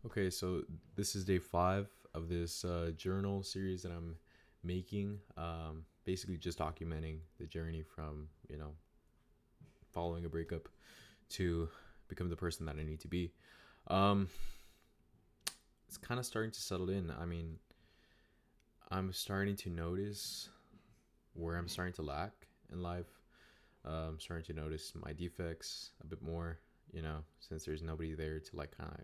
Okay, so this is day 5 of this journal series that I'm making. Basically, just documenting the journey from following a breakup to become the person that I need to be. Um, it's kind of starting to settle in. I mean, I'm starting to notice where I'm starting to lack in life. I'm starting to notice my defects a bit more. Since there's nobody there to like kind of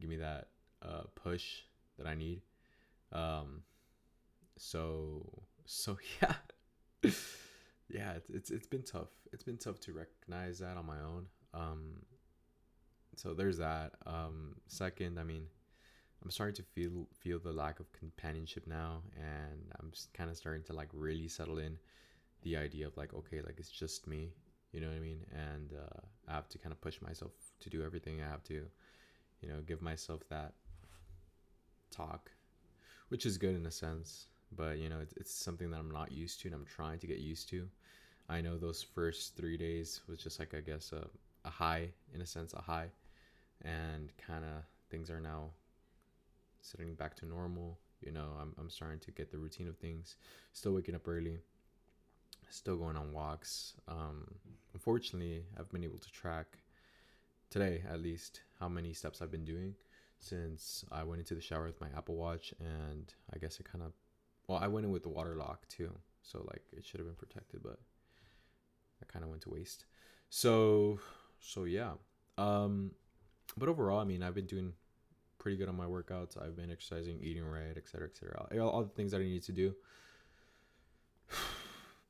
give me that push that I need. Um, so yeah, yeah. It's been tough. It's been tough to recognize that on my own. So there's that. Second, I mean, I'm starting to feel the lack of companionship now, and I'm kind of starting to like really settle in the idea of like, okay, like it's just me. You know what I mean? And I have to kind of push myself to do everything. I have to, give myself that talk, which is good in a sense. But it's something that I'm not used to, and I'm trying to get used to. I know those first 3 days was just like, I guess, a high, in a sense, a high, and kind of things are now setting back to normal. I'm starting to get the routine of things. Still waking up early, still going on walks. Unfortunately, I've been able to track today, at least, how many steps I've been doing since I went into the shower with my Apple Watch, and I guess it kind of, well, I went in with the water lock too, so like it should have been protected, but that kind of went to waste. So, so yeah. Um, but overall, I mean, I've been doing pretty good on my workouts. I've been exercising, eating right, etc., etc. All the things that I need to do.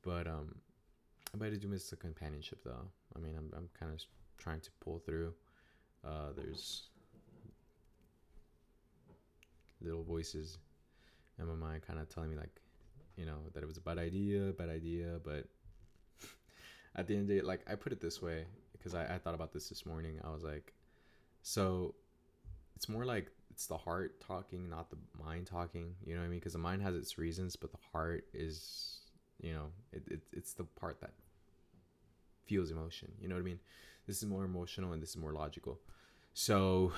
But I do miss the companionship, though. I mean, I'm kind of trying to pull through. There's little voices in my mind, kind of telling me like, that it was a bad idea. But at the end of the day, like I put it this way because I thought about this morning. I was like, so it's more like it's the heart talking, not the mind talking. You know what I mean? Because the mind has its reasons, but the heart is, it's the part that feels emotion. You know what I mean? This is more emotional and this is more logical. So,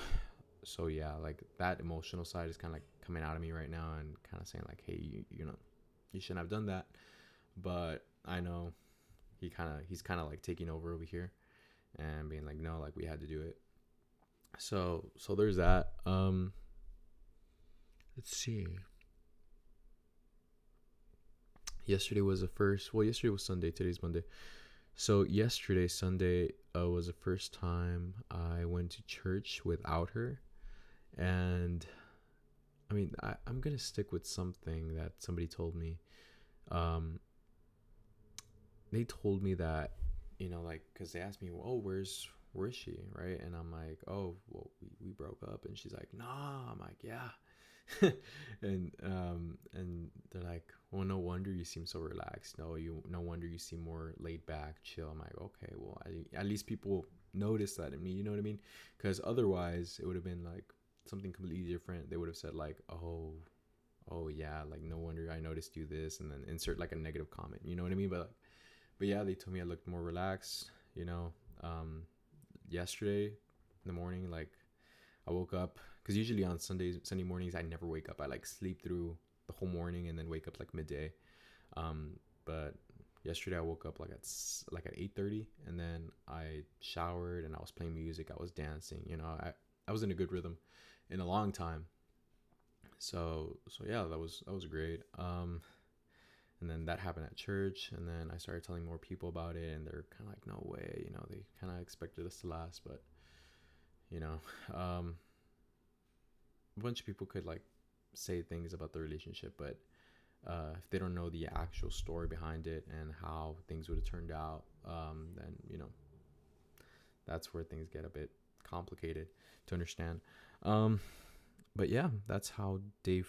so yeah, like that emotional side is kind of like coming out of me right now and kind of saying like, hey, you shouldn't have done that. But I know he's kind of like taking over here and being like, no, like we had to do it. So there's that. Let's see. Yesterday was the first. Well, yesterday was Sunday. Today's Monday. So yesterday, Sunday, was the first time I went to church without her, and I mean, I'm gonna stick with something that somebody told me. Um, they told me that, like, cause they asked me, oh, where's she, right? And I'm like, oh, well, we broke up, and she's like, nah. I'm like, yeah. And they're like, well, no wonder you seem so relaxed. No wonder you seem more laid back, chill. I'm like, okay, well, at least people notice that in me. You know what I mean? Because otherwise, it would have been like something completely different. They would have said like, oh yeah, like no wonder I noticed you this, and then insert like a negative comment. You know what I mean? But yeah, they told me I looked more relaxed. You know, um, yesterday in the morning, like I woke up because usually on Sunday mornings, I never wake up. I like sleep through the whole morning and then wake up like midday. But yesterday I woke up like at 8:30, and then I showered and I was playing music. I was dancing. I was in a good rhythm in a long time. So yeah, that was great. And then that happened at church, and then I started telling more people about it, and they're kind of like, no way. They kind of expected us to last, but you know, um, a bunch of people could like say things about the relationship, but if they don't know the actual story behind it and how things would have turned out, then that's where things get a bit complicated to understand. Um, but yeah, that's how day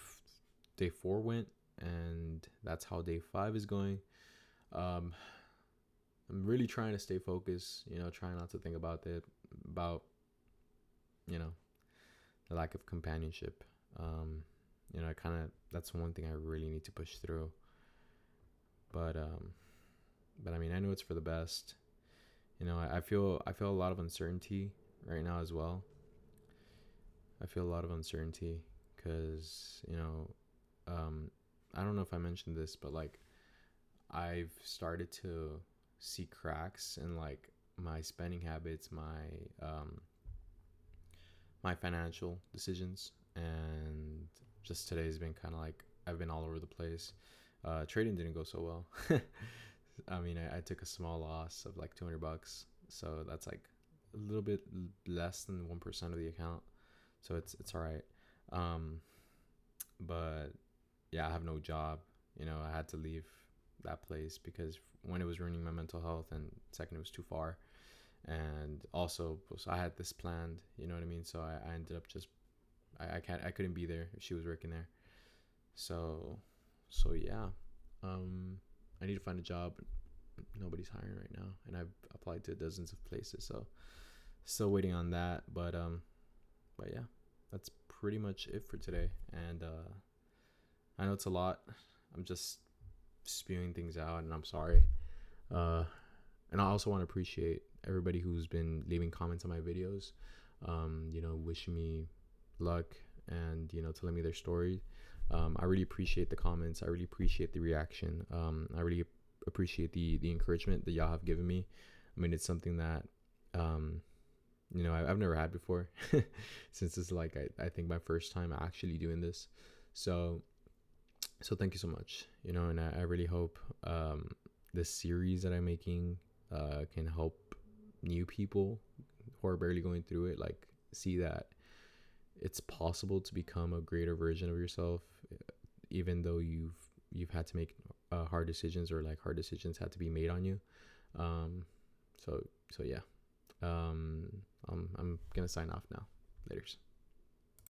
4 went, and that's how day 5 is going. Um, I'm really trying to stay focused. Trying not to think about you know the lack of companionship. Um, I kind of that's one thing I really need to push through. But I mean, I know it's for the best. I feel a lot of uncertainty right now as well. I feel a lot of uncertainty because, I don't know if I mentioned this, but like I've started to see cracks in like my spending habits, my financial decisions, and just today's been kind of like I've been all over the place. Trading didn't go so well. I mean, I took a small loss of like $200, so that's like a little bit less than 1% of the account, so it's all right. Um, but yeah, I have no job. I had to leave that place because when it was ruining my mental health, and second, it was too far. And also, so I had this planned. You know what I mean? So I ended up just I couldn't be there if she was working there. So yeah. Um, I need to find a job. Nobody's hiring right now, and I've applied to dozens of places. So still waiting on that. But yeah, that's pretty much it for today. And I know it's a lot. I'm just spewing things out, and I'm sorry. Uh, and I also want to appreciate everybody who's been leaving comments on my videos. Wishing me luck, and telling me their story. I really appreciate the comments. I really appreciate the reaction. I really appreciate the encouragement that y'all have given me. I mean, it's something that I've never had before, since it's like I think my first time actually doing this. So thank you so much. And I really hope this series that I'm making can help new people who are barely going through it, like, see that it's possible to become a greater version of yourself, even though you've had to make hard decisions, or like hard decisions had to be made on you. So yeah. I'm gonna sign off now. Laters.